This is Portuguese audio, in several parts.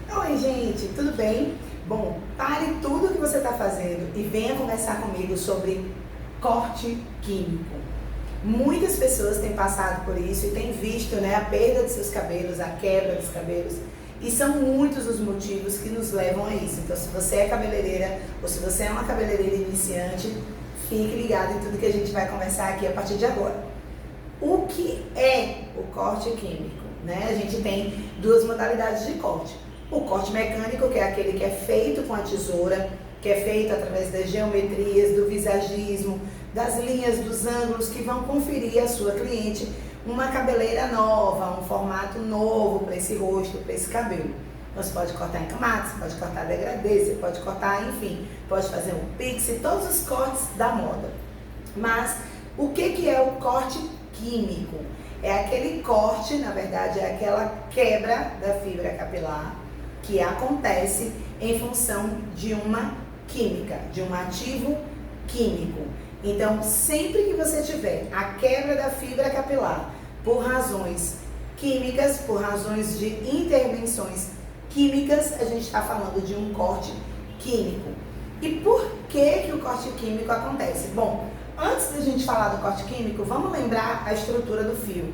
Oi, gente, tudo bem? Bom, pare tudo o que você está fazendo e venha conversar comigo sobre corte químico. Muitas pessoas têm passado por isso e têm visto, né, a perda de seus cabelos, a quebra dos cabelos. E são muitos os motivos que nos levam a isso. Então, se você é cabeleireira ou se você é uma cabeleireira iniciante, fique ligado em tudo que a gente vai conversar aqui a partir de agora. O que é o corte químico? Né? A gente tem duas modalidades de corte. O corte mecânico, que é aquele que é feito com a tesoura, que é feito através das geometrias, do visagismo, das linhas, dos ângulos, que vão conferir à sua cliente uma cabeleira nova, um formato novo para esse rosto, para esse cabelo. Você pode cortar em camadas, você pode cortar degradê, você pode cortar, enfim, pode fazer um pixie, todos os cortes da moda. Mas o que é o corte químico? É aquele corte, na verdade, é aquela quebra da fibra capilar que acontece em função de uma química, de um ativo químico. Então, sempre que você tiver a quebra da fibra capilar por razões químicas, por razões de intervenções químicas, a gente está falando de um corte químico. E por que o corte químico acontece? Bom, antes da gente falar do corte químico, vamos lembrar a estrutura do fio.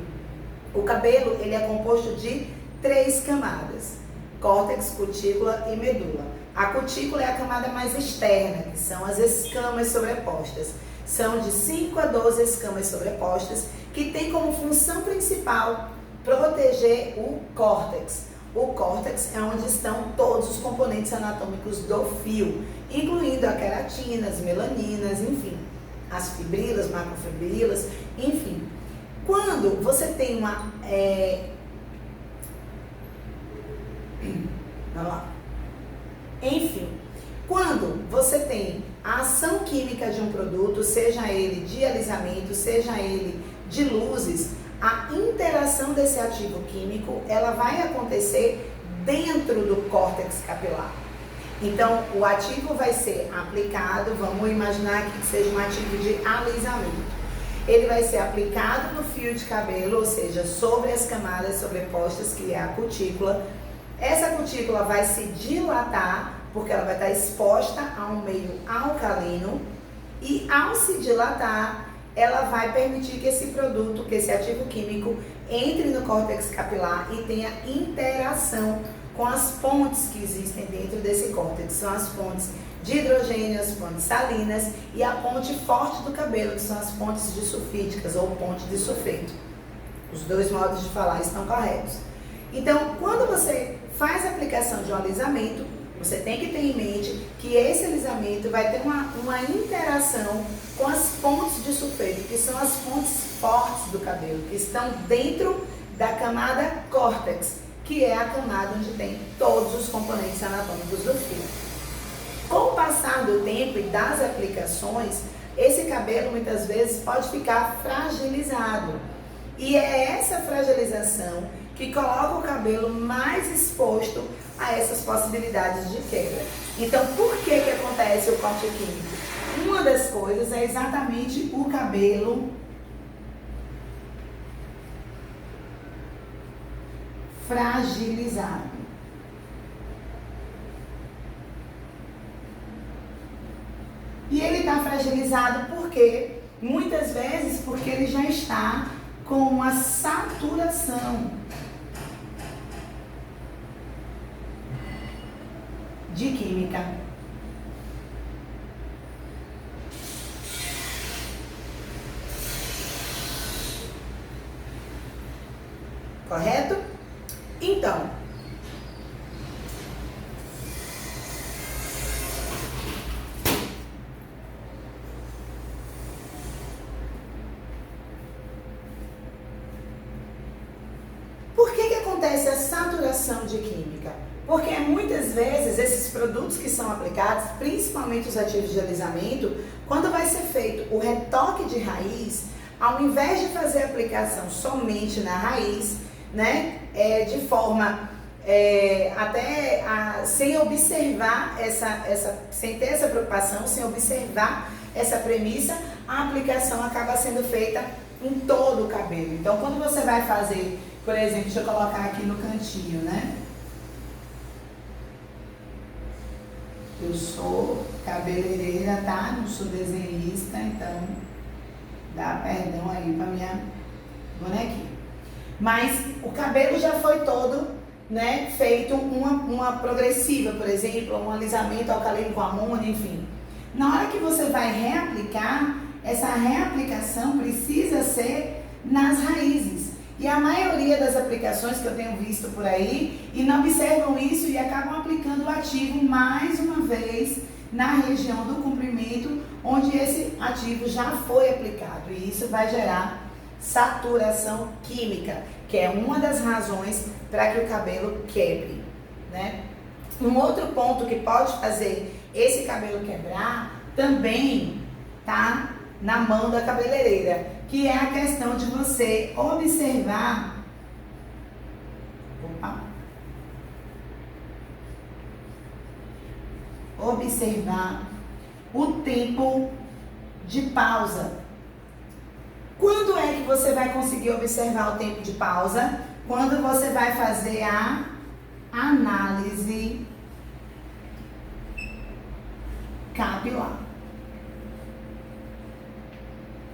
O cabelo, ele é composto de 3 camadas: córtex, cutícula e medula. A cutícula é a camada mais externa, que são as escamas sobrepostas. São de 5 a 12 escamas sobrepostas, que tem como função principal proteger o córtex. O córtex é onde estão todos os componentes anatômicos do fio, incluindo a queratina, as melaninas, enfim, as fibrilas, macrofibrilas, enfim. Quando você tem uma... Vamos lá. Enfim, quando você tem a ação química de um produto, seja ele de alisamento, seja ele de luzes, a interação desse ativo químico, ela vai acontecer dentro do córtex capilar. Então, o ativo vai ser aplicado, vamos imaginar que seja um ativo de alisamento. Ele vai ser aplicado no fio de cabelo, ou seja, sobre as camadas sobrepostas, que é a cutícula. Essa cutícula vai se dilatar, porque ela vai estar exposta a um meio alcalino, e ao se dilatar, ela vai permitir que esse produto, que esse ativo químico, entre no córtex capilar e tenha interação com as pontes que existem dentro desse córtex. São as pontes de hidrogênio, as pontes salinas e a ponte forte do cabelo, que são as pontes disulfídicas ou ponte de sulfeto. Os dois modos de falar estão corretos. Então, quando você faz a aplicação de um alisamento, você tem que ter em mente que esse alisamento vai ter uma interação com as pontes de sulfeto, que são as pontes fortes do cabelo, que estão dentro da camada córtex, que é a camada onde tem todos os componentes anatômicos do fio. Com o passar do tempo e das aplicações, esse cabelo muitas vezes pode ficar fragilizado. E é essa fragilização que coloca o cabelo mais exposto a essas possibilidades de quebra. Então, por que acontece o corte químico? Uma das coisas é exatamente o cabelo fragilizado. E ele está fragilizado porque, muitas vezes, porque ele já está com uma saturação de química. Correto? Então, por que acontece a saturação de química? Porque muitas vezes esses produtos que são aplicados, principalmente os ativos de alisamento, quando vai ser feito o retoque de raiz, ao invés de fazer a aplicação somente na raiz, né, de forma sem observar sem ter essa preocupação, sem observar essa premissa, a aplicação acaba sendo feita em todo o cabelo. Então, quando você vai fazer, por exemplo, deixa eu colocar aqui no cantinho, né? eu sou cabeleireira, tá? Não sou desenhista, então dá perdão aí pra minha bonequinha. Mas o cabelo já foi todo, né, feito uma progressiva, por exemplo, um alisamento alcalino com amônia, enfim. Na hora que você vai reaplicar, essa reaplicação precisa ser nas raízes. E a maioria das aplicações que eu tenho visto por aí, e não observam isso e acabam aplicando o ativo mais uma vez na região do comprimento, onde esse ativo já foi aplicado. E isso vai gerar saturação química, que é uma das razões para que o cabelo quebre, né? Um outro ponto que pode fazer esse cabelo quebrar também tá na mão da cabeleireira, que é a questão de você observar o tempo de pausa. Quando é que você vai conseguir observar o tempo de pausa? Quando você vai fazer a análise capilar.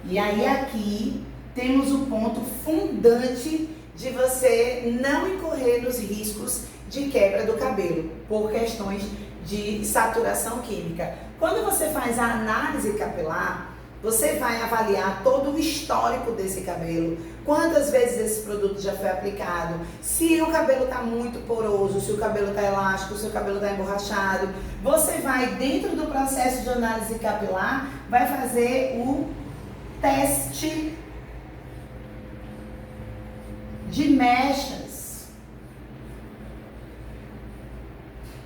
E aí aqui temos o ponto fundante de você não incorrer nos riscos de quebra do cabelo por questões de saturação química. Quando você faz a análise capilar, você vai avaliar todo o histórico desse cabelo, quantas vezes esse produto já foi aplicado, se o cabelo está muito poroso, se o cabelo está elástico, se o cabelo está emborrachado. Você vai, dentro do processo de análise capilar, vai fazer o teste de mechas.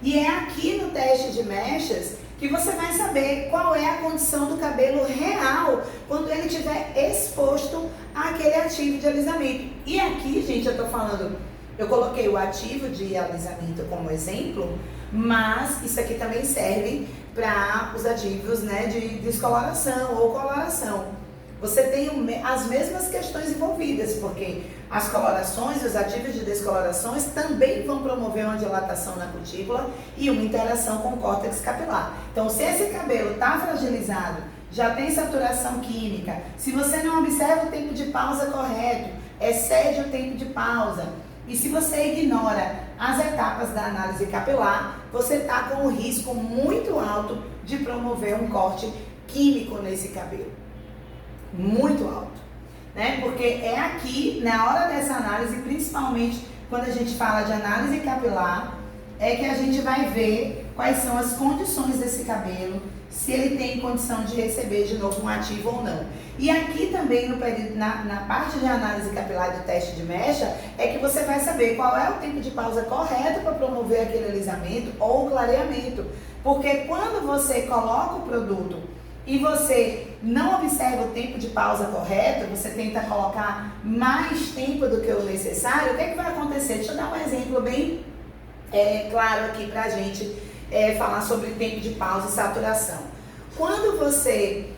E é aqui no teste de mechas que você vai saber qual é a condição do cabelo real quando ele estiver exposto àquele ativo de alisamento. E aqui, gente, eu tô falando, eu coloquei o ativo de alisamento como exemplo, mas isso aqui também serve para os ativos, né, de descoloração ou coloração. Você tem as mesmas questões envolvidas, porque as colorações e os ativos de descolorações também vão promover uma dilatação na cutícula e uma interação com o córtex capilar. Então, se esse cabelo está fragilizado, já tem saturação química, se você não observa o tempo de pausa correto, excede o tempo de pausa, e se você ignora as etapas da análise capilar, você está com um risco muito alto de promover um corte químico nesse cabelo. Muito alto, né? Porque é aqui, na hora dessa análise, principalmente quando a gente fala de análise capilar, é que a gente vai ver quais são as condições desse cabelo, se ele tem condição de receber de novo um ativo ou não. E aqui também, no período, na parte de análise capilar do teste de mecha, é que você vai saber qual é o tempo de pausa correto para promover aquele alisamento ou clareamento. Porque quando você coloca o produto e você não observa o tempo de pausa correto, você tenta colocar mais tempo do que o necessário, o que é que vai acontecer? Deixa eu dar um exemplo bem claro aqui pra gente falar sobre tempo de pausa e saturação. Quando você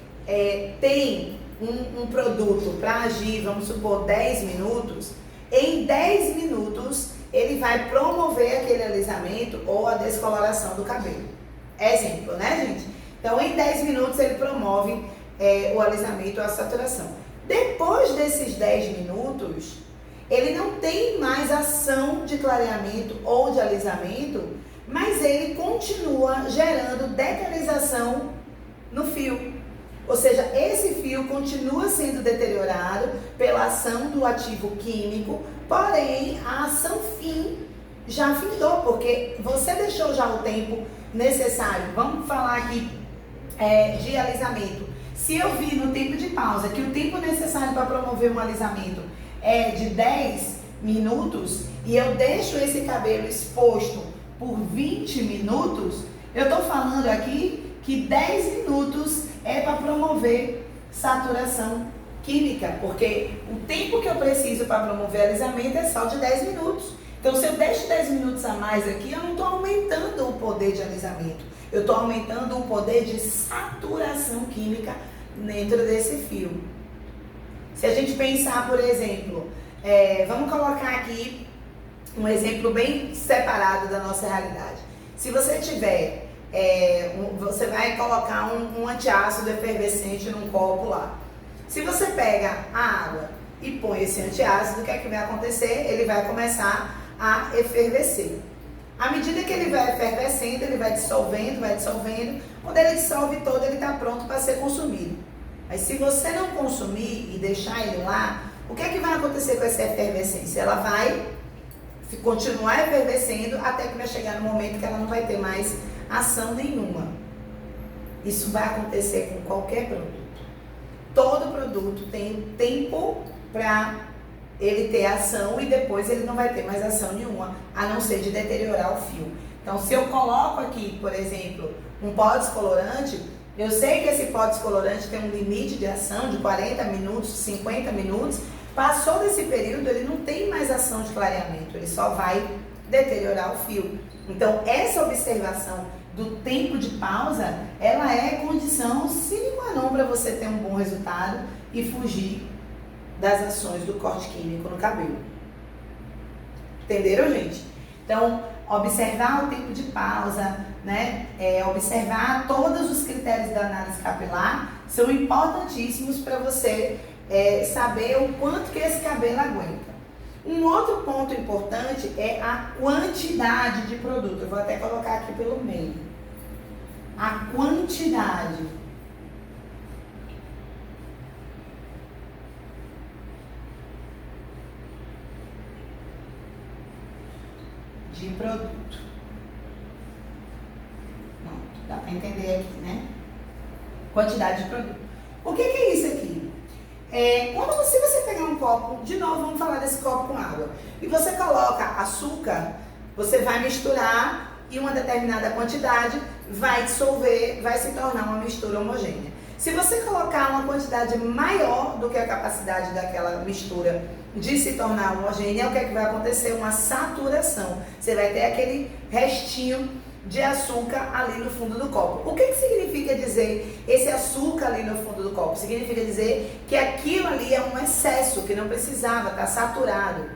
tem um produto para agir, vamos supor, 10 minutos, em 10 minutos ele vai promover aquele alisamento ou a descoloração do cabelo. Exemplo, né, gente? Então, em 10 minutos ele promove o alisamento ou a saturação. Depois desses 10 minutos, ele não tem mais ação de clareamento ou de alisamento, mas ele continua gerando deteriorização no fio. Ou seja, esse fio continua sendo deteriorado pela ação do ativo químico, porém a ação fim já findou, porque você deixou já o tempo necessário. Vamos falar aqui de alisamento. Se eu vi no tempo de pausa que o tempo necessário para promover um alisamento é de 10 minutos e eu deixo esse cabelo exposto por 20 minutos, eu estou falando aqui que 10 minutos é para promover saturação química, porque o tempo que eu preciso para promover alisamento é só de 10 minutos. Então, se eu deixo 10 minutos a mais aqui, eu não estou aumentando o poder de alisamento. Eu estou aumentando o poder de saturação química dentro desse fio. Se a gente pensar, por exemplo, vamos colocar aqui um exemplo bem separado da nossa realidade. Se você tiver você vai colocar um antiácido efervescente num copo lá. Se você pega a água e põe esse antiácido, o que é que vai acontecer? Ele vai começar a efervescer. À medida que ele vai efervescendo, ele vai dissolvendo, quando ele dissolve todo, ele está pronto para ser consumido. Mas se você não consumir e deixar ele lá, o que é que vai acontecer com essa efervescência? Ela vai continuar efervescendo até que vai chegar no momento que ela não vai ter mais ação nenhuma. Isso vai acontecer com qualquer produto. Todo produto tem tempo para ele ter ação e depois ele não vai ter mais ação nenhuma, a não ser de deteriorar o fio. Então, se eu coloco aqui, por exemplo, um pó descolorante, eu sei que esse pó descolorante tem um limite de ação de 40 minutos, 50 minutos. Passou desse período, ele não tem mais ação de clareamento, ele só vai deteriorar o fio. Então, essa observação do tempo de pausa, ela é condição sine qua non para você ter um bom resultado e fugir das ações do corte químico no cabelo. Entenderam, gente? Então, observar o tempo de pausa, né? Observar todos os critérios da análise capilar são importantíssimos para você saber o quanto que esse cabelo aguenta. Um outro ponto importante é a quantidade de produto. Eu vou até colocar aqui pelo meio. A quantidade. De produto. Pronto, dá para entender aqui, né? Quantidade de produto. O que é isso aqui? Se você pegar um copo, de novo, vamos falar desse copo com água, e você coloca açúcar, você vai misturar e uma determinada quantidade vai dissolver, vai se tornar uma mistura homogênea. Se você colocar uma quantidade maior do que a capacidade daquela mistura de se tornar homogênea, o que é que vai acontecer? Uma saturação. Você vai ter aquele restinho de açúcar ali no fundo do copo. O que significa dizer esse açúcar ali no fundo do copo? Significa dizer que aquilo ali é um excesso, que não precisava, está saturado.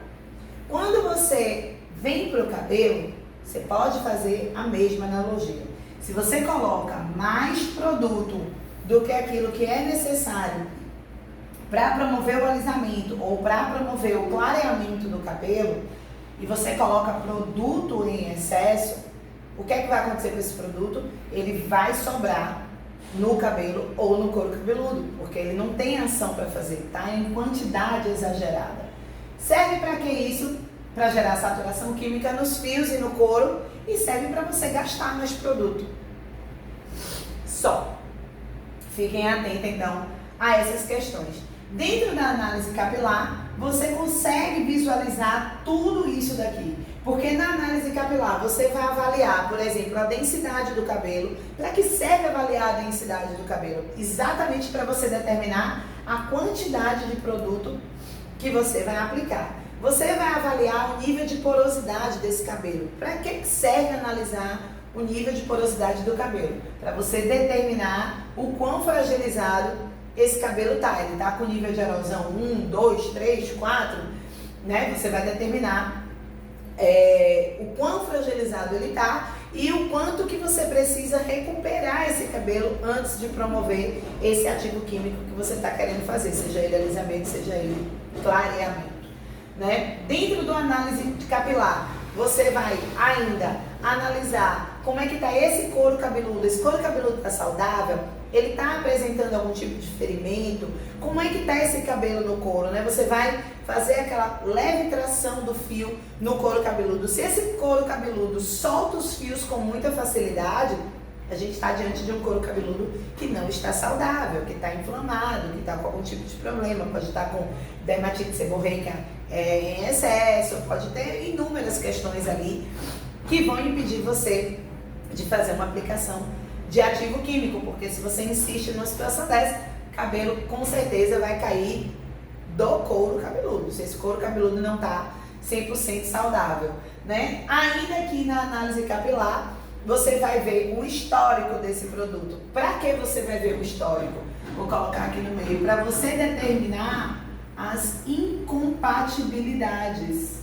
Quando você vem para o cabelo, você pode fazer a mesma analogia. Se você coloca mais produto do que aquilo que é necessário para promover o alisamento ou para promover o clareamento do cabelo, e você coloca produto em excesso, o que é que vai acontecer com esse produto? Ele vai sobrar no cabelo ou no couro cabeludo, porque ele não tem ação para fazer, tá? Em quantidade exagerada. Serve para que isso? Para gerar saturação química nos fios e no couro, e serve para você gastar mais produto. Só. Fiquem atentos, então, a essas questões. Dentro da análise capilar, você consegue visualizar tudo isso daqui. Porque na análise capilar, você vai avaliar, por exemplo, a densidade do cabelo. Para que serve avaliar a densidade do cabelo? Exatamente para você determinar a quantidade de produto que você vai aplicar. Você vai avaliar o nível de porosidade desse cabelo. Para que serve analisar o nível de porosidade do cabelo? Para você determinar o quão fragilizado esse cabelo está. Ele está com nível de erosão 1, 2, 3, 4, né? Você vai determinar o quão fragilizado ele está e o quanto que você precisa recuperar esse cabelo antes de promover esse ativo químico que você está querendo fazer, seja ele alisamento, seja ele clareamento, né? Dentro do análise capilar, você vai ainda analisar como é que está esse couro cabeludo. Esse couro cabeludo está saudável? Ele está apresentando algum tipo de ferimento? Como é que está esse cabelo no couro, né? Você vai fazer aquela leve tração do fio no couro cabeludo. Se esse couro cabeludo solta os fios com muita facilidade, a gente está diante de um couro cabeludo que não está saudável, que está inflamado, que está com algum tipo de problema. Pode estar com dermatite seborreica em excesso, pode ter inúmeras questões ali que vão impedir você de fazer uma aplicação de ativo químico, porque se você insiste numa situação dessa, cabelo com certeza vai cair do couro cabeludo, se esse couro cabeludo não está 100% saudável, né? Ainda aqui na análise capilar, você vai ver o histórico desse produto. Para que você vai ver o histórico? Vou colocar aqui no meio, para você determinar as incompatibilidades.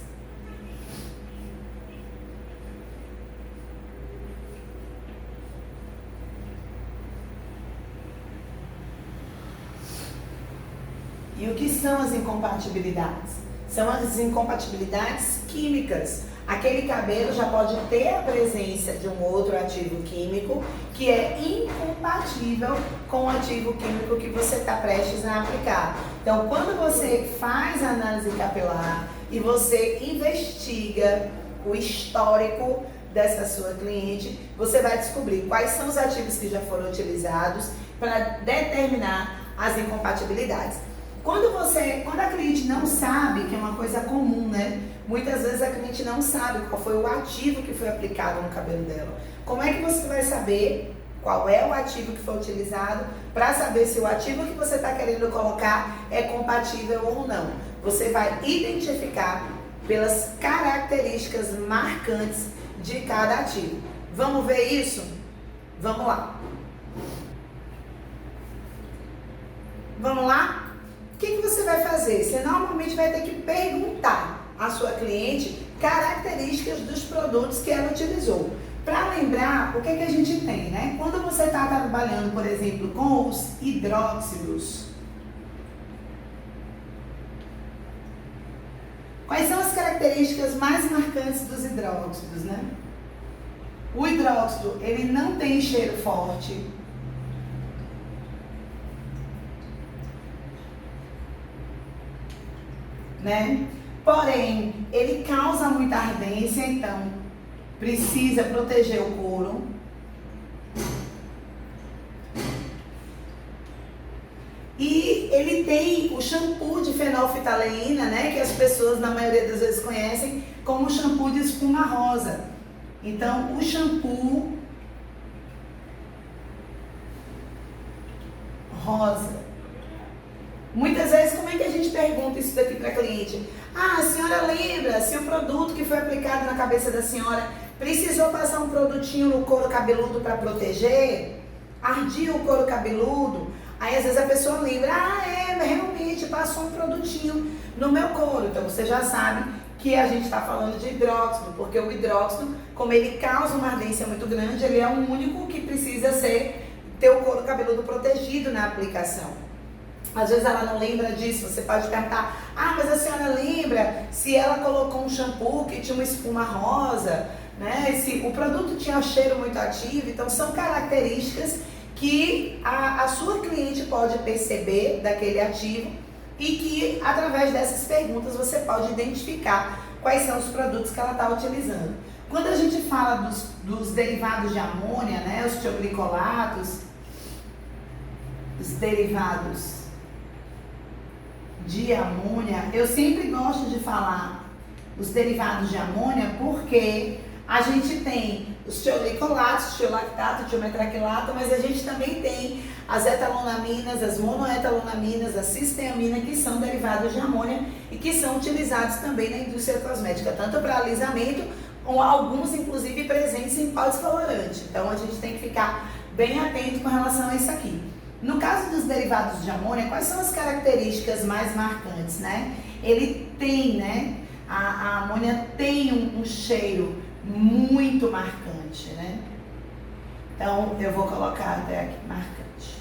E o que são as incompatibilidades? São as incompatibilidades químicas. Aquele cabelo já pode ter a presença de um outro ativo químico que é incompatível com o ativo químico que você está prestes a aplicar. Então, quando você faz a análise capilar e você investiga o histórico dessa sua cliente, você vai descobrir quais são os ativos que já foram utilizados para determinar as incompatibilidades. Quando a cliente não sabe, que é uma coisa comum, né? Muitas vezes a cliente não sabe qual foi o ativo que foi aplicado no cabelo dela. Como é que você vai saber qual é o ativo que foi utilizado para saber se o ativo que você está querendo colocar é compatível ou não? Você vai identificar pelas características marcantes de cada ativo. Vamos ver isso? Vamos lá. Vamos lá? O que você vai fazer? Você normalmente vai ter que perguntar à sua cliente características dos produtos que ela utilizou. Para lembrar, o que a gente tem, né? Quando você está trabalhando, por exemplo, com os hidróxidos, quais são as características mais marcantes dos hidróxidos, né? O hidróxido, ele não tem cheiro forte. Né? Porém, ele causa muita ardência, então precisa proteger o couro. E ele tem o shampoo de fenolftaleína, né, que as pessoas na maioria das vezes conhecem como shampoo de espuma rosa. Então, o shampoo rosa. Muitas vezes, como é que a gente pergunta isso daqui para a cliente? Ah, a senhora lembra se o produto que foi aplicado na cabeça da senhora precisou passar um produtinho no couro cabeludo para proteger? Ardia o couro cabeludo? Aí, às vezes, a pessoa lembra, realmente passou um produtinho no meu couro. Então, você já sabe que a gente está falando de hidróxido, porque o hidróxido, como ele causa uma ardência muito grande, ele é o único que precisa ter o couro cabeludo protegido na aplicação. Às vezes ela não lembra disso, você pode perguntar, mas a senhora lembra se ela colocou um shampoo que tinha uma espuma rosa, né? Se o produto tinha cheiro muito ativo. Então são características que a sua cliente pode perceber daquele ativo e que através dessas perguntas você pode identificar quais são os produtos que ela está utilizando. Quando a gente fala dos derivados de amônia, né? Os tioglicolatos, os derivados de amônia, eu sempre gosto de falar os derivados de amônia porque a gente tem os tioglicolatos, tiolactato, tiometraquilato, mas a gente também tem as etalonaminas, as monoetalonaminas, a cisteamina, que são derivados de amônia e que são utilizados também na indústria cosmética, tanto para alisamento, ou alguns inclusive presentes em pó descolorante. Então a gente tem que ficar bem atento com relação a isso aqui. No caso dos derivados de amônia, quais são as características mais marcantes, né? Ele tem, né? A amônia tem um cheiro muito marcante, né? Então, eu vou colocar até aqui, marcante.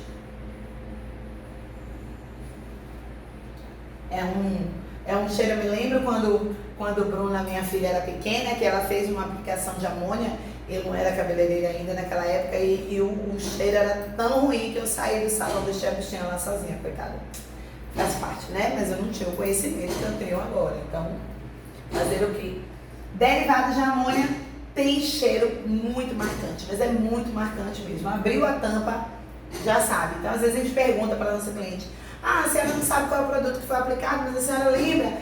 É um cheiro, eu me lembro quando Bruna, minha filha, era pequena, que ela fez uma aplicação de amônia. Eu não era cabeleireira ainda naquela época e o cheiro era tão ruim que eu saí do salão, deixei a bichinha lá sozinha, coitada. Faz parte, né? Mas eu não tinha o conhecimento que eu tenho agora. Então, fazer o quê? Derivados de amônia tem cheiro muito marcante, mas é muito marcante mesmo. Abriu a tampa, já sabe. Então, às vezes a gente pergunta para a nossa cliente, a senhora não sabe qual é o produto que foi aplicado, mas a senhora lembra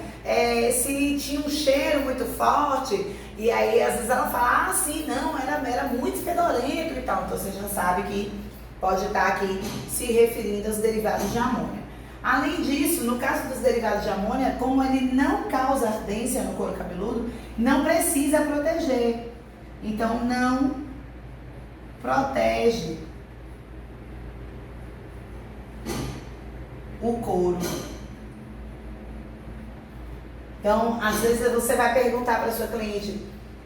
se tinha um cheiro muito forte? E aí, às vezes ela fala, sim, não, era muito fedorento e tal. Então, você já sabe que pode estar aqui se referindo aos derivados de amônia. Além disso, no caso dos derivados de amônia, como ele não causa ardência no couro cabeludo, não precisa proteger. Então, não protege o couro. Então, às vezes você vai perguntar para a sua cliente,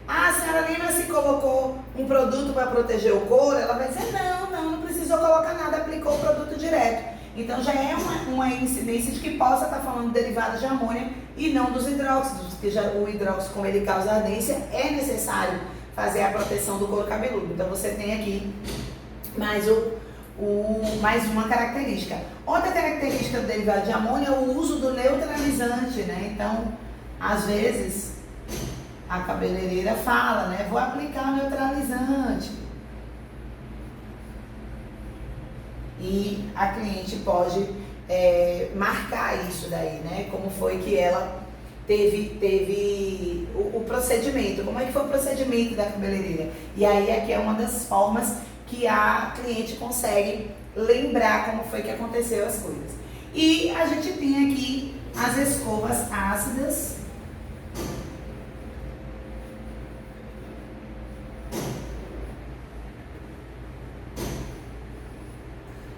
a senhora lembra se colocou um produto para proteger o couro? Ela vai dizer, não precisou colocar nada, aplicou o produto direto. Então já é uma incidência de que possa estar falando de derivados de amônia e não dos hidróxidos, porque já o hidróxido, como ele causa ardência, é necessário fazer a proteção do couro cabeludo. Então você tem aqui mais uma característica. Outra característica do derivado de amônia é o uso do neutralizante, né? Então, às vezes, a cabeleireira fala, né? Vou aplicar o neutralizante. E a cliente pode marcar isso daí, né? Como foi que ela teve o procedimento, como é que foi o procedimento da cabeleireira. E aí aqui é uma das formas que a cliente consegue lembrar como foi que aconteceu as coisas. E a gente tem aqui as escovas ácidas.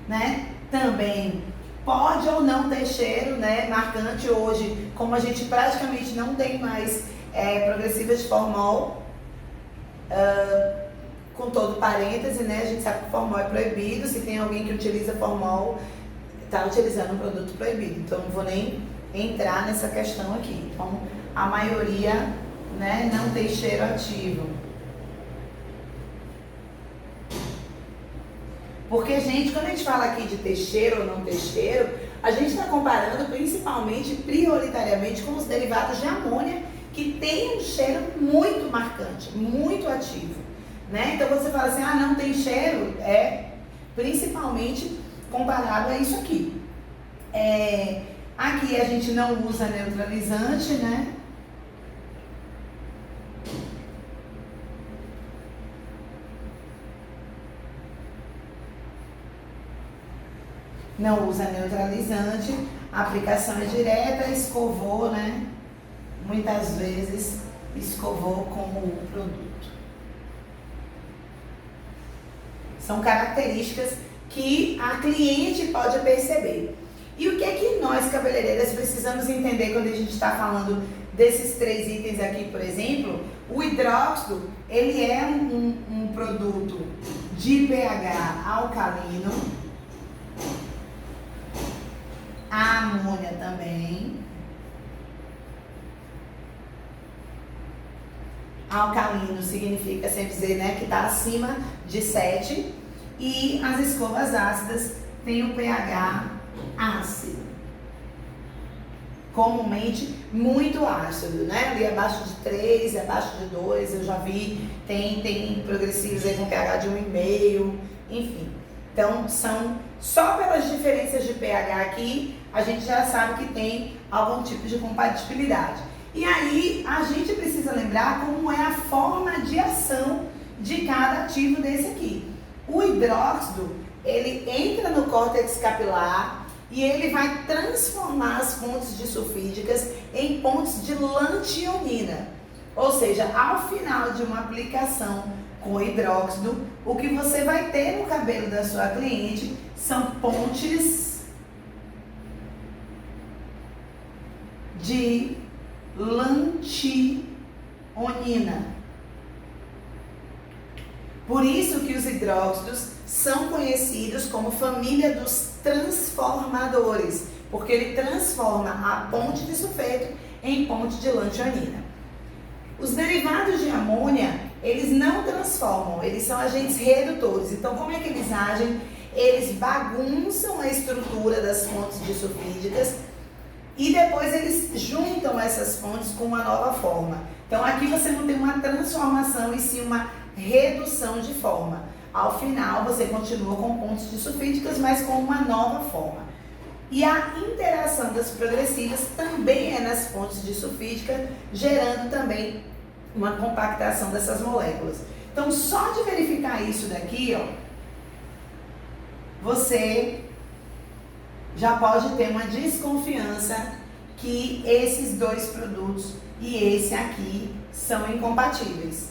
Né? Também pode ou não ter cheiro, né, marcante hoje, como a gente praticamente não tem mais progressivas de formol, com todo parêntese, né, a gente sabe que o formol é proibido, se tem alguém que utiliza formol, está utilizando um produto proibido, então não vou nem entrar nessa questão aqui. Então, a maioria, né, não tem cheiro ativo. Porque, gente, quando a gente fala aqui de ter cheiro ou não ter cheiro, a gente está comparando principalmente, prioritariamente, com os derivados de amônia, que tem um cheiro muito marcante, muito ativo, né? Então, você fala assim, ah, não tem cheiro, principalmente comparado a isso aqui. Aqui a gente não usa neutralizante, né? Não usa neutralizante, a aplicação é direta, escovou, né? Muitas vezes escovou com o produto. São características que a cliente pode perceber. E o que é que nós, cabeleireiras, precisamos entender quando a gente está falando desses 3 itens aqui, por exemplo? O hidróxido, ele é um produto de pH alcalino. A amônia também. Alcalino significa sempre dizer, né, que está acima de 7. E as escovas ácidas têm o pH ácido. Comumente muito ácido, né? Ali abaixo de 3, abaixo de 2, eu já vi. Tem progressivos aí com pH de 1,5, enfim. Então, só pelas diferenças de pH aqui, a gente já sabe que tem algum tipo de compatibilidade. E aí, a gente precisa lembrar como é a forma de ação de cada ativo desse aqui. O hidróxido, ele entra no córtex capilar e ele vai transformar as pontes disulfídicas em pontes de lantionina. Ou seja, ao final de uma aplicação com hidróxido, o que você vai ter no cabelo da sua cliente são pontes de lantionina. Por isso que os hidróxidos são conhecidos como família dos transformadores, porque ele transforma a ponte de sulfeto em ponte de lantionina. Os derivados de amônia, eles não transformam, eles são agentes redutores. Então, como é que eles agem? Eles bagunçam a estrutura das fontes disulfídicas e depois eles juntam essas fontes com uma nova forma. Então, aqui você não tem uma transformação e sim uma redução de forma. Ao final, você continua com pontes disulfídicas, mas com uma nova forma. E a interação das progressivas também é nas pontes disulfídicas, gerando também uma compactação dessas moléculas. Então, só de verificar isso daqui, ó, você já pode ter uma desconfiança que esses 2 produtos e esse aqui são incompatíveis.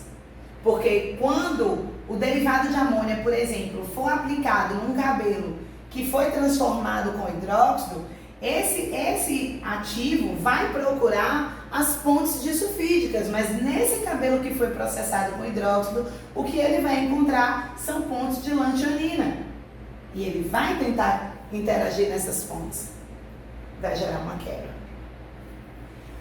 Porque quando o derivado de amônia, por exemplo, for aplicado num cabelo que foi transformado com hidróxido, esse ativo vai procurar as pontes disulfídicas, mas nesse cabelo que foi processado com hidróxido, o que ele vai encontrar são pontes de lantionina. E ele vai tentar interagir nessas fontes? Vai gerar uma quebra.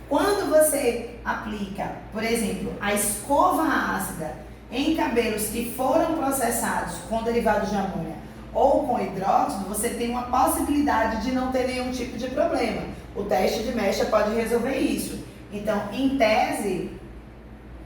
Quando você aplica, por exemplo, a escova ácida em cabelos que foram processados com derivados de amônia ou com hidróxido, você tem uma possibilidade de não ter nenhum tipo de problema. O teste de mecha pode resolver isso. Então, em tese,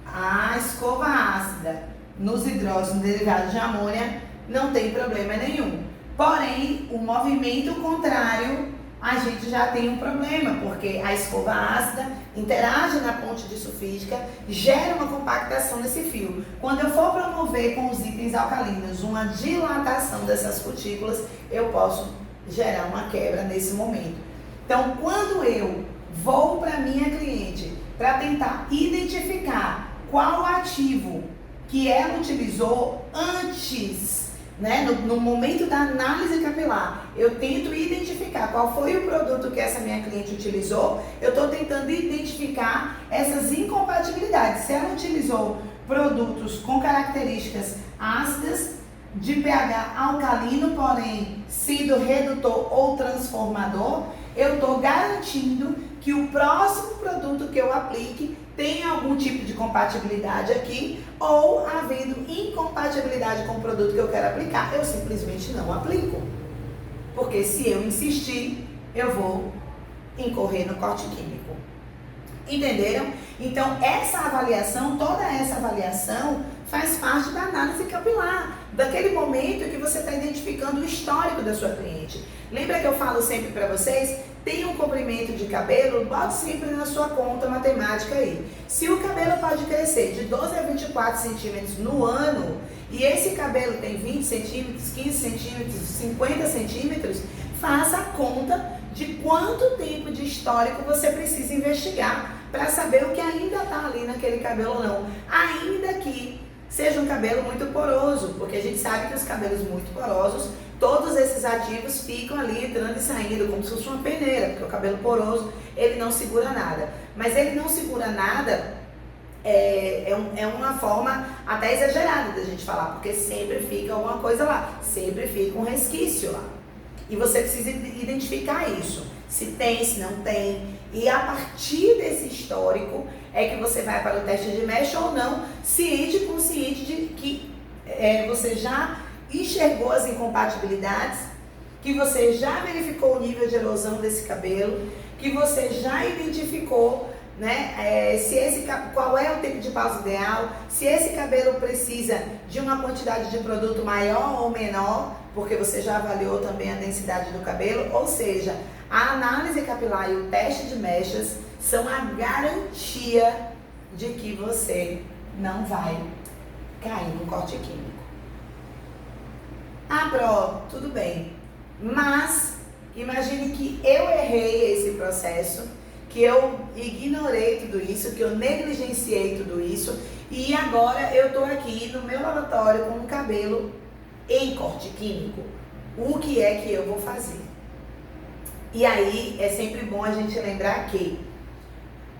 a escova ácida nos hidróxidos derivados de amônia não tem problema nenhum. Porém, o movimento contrário, a gente já tem um problema, porque a escova ácida interage na ponte disulfídica, gera uma compactação nesse fio. Quando eu for promover com os itens alcalinos uma dilatação dessas cutículas, eu posso gerar uma quebra nesse momento. Então, quando eu vou para minha cliente para tentar identificar qual ativo que ela utilizou antes, né, no momento da análise capilar, eu tento identificar qual foi o produto que essa minha cliente utilizou, eu estou tentando identificar essas incompatibilidades. Se ela utilizou produtos com características ácidas, de pH alcalino, porém sendo redutor ou transformador, eu estou garantindo que o próximo produto que eu aplique tem algum tipo de compatibilidade aqui, ou havendo incompatibilidade com o produto que eu quero aplicar, eu simplesmente não aplico. Porque se eu insistir, eu vou incorrer no corte químico. Entenderam? Então, essa avaliação, toda essa avaliação faz parte da análise capilar, daquele momento que você está identificando o histórico da sua cliente. Lembra que eu falo sempre para vocês? Tem um comprimento de cabelo, bote sempre na sua conta matemática aí. Se o cabelo pode crescer de 12 a 24 centímetros no ano, e esse cabelo tem 20 centímetros, 15 centímetros, 50 centímetros, faça a conta de quanto tempo de histórico você precisa investigar para saber o que ainda está ali naquele cabelo ou não. Ainda que seja um cabelo muito poroso, porque a gente sabe que os cabelos muito porosos, todos esses ativos ficam ali entrando e saindo, como se fosse uma peneira, porque o cabelo poroso, ele não segura nada. Mas ele não segura nada é uma forma até exagerada da gente falar, porque sempre fica alguma coisa lá, sempre fica um resquício lá. E você precisa identificar isso, se tem, se não tem. E a partir desse histórico é que você vai para o teste de mecha ou não, ciente e consciente de que você já enxergou as incompatibilidades, que você já verificou o nível de erosão desse cabelo, que você já identificou, né, qual é o tempo de pausa ideal, se esse cabelo precisa de uma quantidade de produto maior ou menor, porque você já avaliou também a densidade do cabelo, ou seja, a análise capilar e o teste de mechas são a garantia de que você não vai cair no corte químico. Ah, Pro, tudo bem, mas imagine que eu errei esse processo, que eu ignorei tudo isso, que eu negligenciei tudo isso e agora eu estou aqui no meu lavatório com um cabelo em corte químico. O que é que eu vou fazer? E aí é sempre bom a gente lembrar que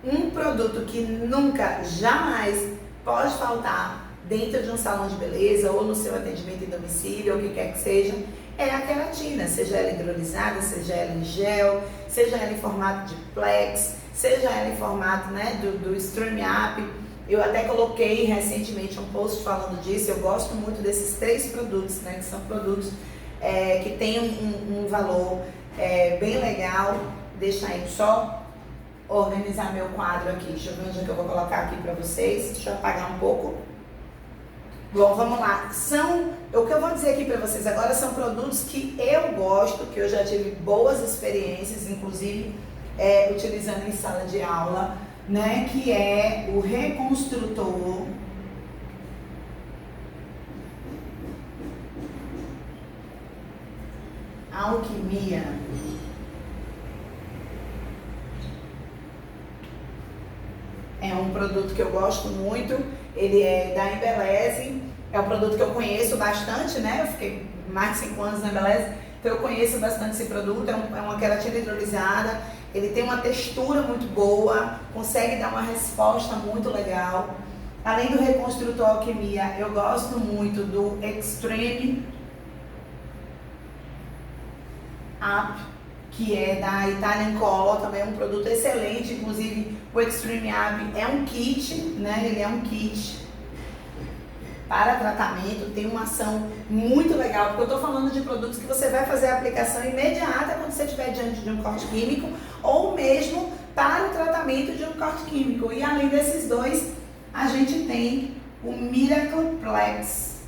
um produto que nunca, jamais pode faltar dentro de um salão de beleza ou no seu atendimento em domicílio ou o que quer que seja, é a queratina, seja ela hidrolisada, seja ela em gel, seja ela em formato de plex, seja ela em formato, né, do Stream Up. Eu até coloquei recentemente um post falando disso. Eu gosto muito desses 3 produtos, né, que são produtos que têm um valor bem legal. Deixa aí só organizar meu quadro aqui. Deixa eu ver onde é que eu vou colocar aqui para vocês. Deixa eu apagar um pouco. Bom, vamos lá. O que eu vou dizer aqui para vocês agora são produtos que eu gosto, que eu já tive boas experiências, inclusive utilizando em sala de aula, né? Que é o Reconstrutor, Alquimia. É um produto que eu gosto muito, ele é da Embeleze, é um produto que eu conheço bastante, né? Eu fiquei mais de 5 anos na Embeleze, então eu conheço bastante esse produto. É uma queratina hidrolisada, ele tem uma textura muito boa, consegue dar uma resposta muito legal. Além do Reconstrutor Alquimia, eu gosto muito do Extreme Up, que é da Italian Color, também é um produto excelente. Inclusive o Extreme Up é um kit, né? Ele é um kit para tratamento, tem uma ação muito legal, porque eu estou falando de produtos que você vai fazer a aplicação imediata quando você estiver diante de um corte químico, ou mesmo para o tratamento de um corte químico. E além desses dois, a gente tem o Miracle Plex,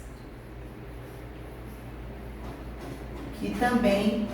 que também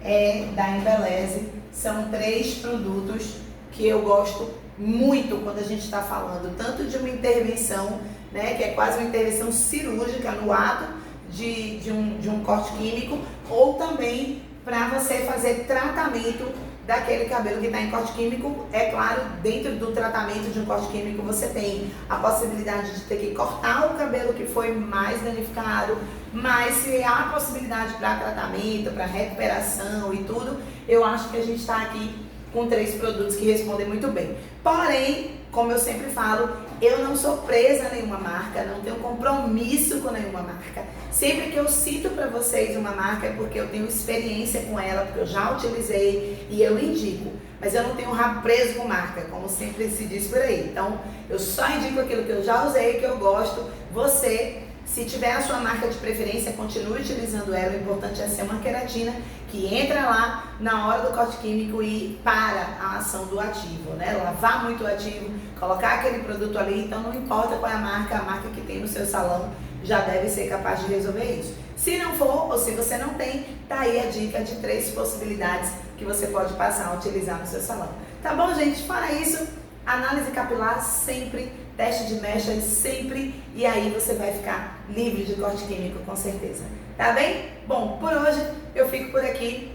é da Embeleze. São 3 produtos que eu gosto muito quando a gente está falando tanto de uma intervenção, né, que é quase uma intervenção cirúrgica no ato de um corte químico, ou também para você fazer tratamento daquele cabelo que está em corte químico. É claro, dentro do tratamento de um corte químico você tem a possibilidade de ter que cortar o cabelo que foi mais danificado, mas se há possibilidade para tratamento, para recuperação e tudo, eu acho que a gente está aqui com 3 produtos que respondem muito bem. Porém, como eu sempre falo, eu não sou presa a nenhuma marca, não tenho compromisso com nenhuma marca. Sempre que eu cito para vocês uma marca é porque eu tenho experiência com ela, porque eu já utilizei e eu indico. Mas eu não tenho rabo preso com marca, como sempre se diz por aí. Então, eu só indico aquilo que eu já usei, que eu gosto. Você, se tiver a sua marca de preferência, continue utilizando ela. O importante é ser uma queratina que entra lá na hora do corte químico e para a ação do ativo, né? Lavar muito o ativo, colocar aquele produto ali. Então não importa qual é a marca que tem no seu salão já deve ser capaz de resolver isso. Se não for, ou se você não tem, tá aí a dica de 3 possibilidades que você pode passar a utilizar no seu salão. Tá bom, gente? Fora isso, análise capilar sempre, teste de mechas sempre, e aí você vai ficar livre de corte químico com certeza. Tá bem? Bom, por hoje eu fico por aqui.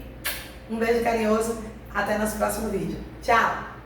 Um beijo carinhoso, até nosso próximo vídeo. Tchau!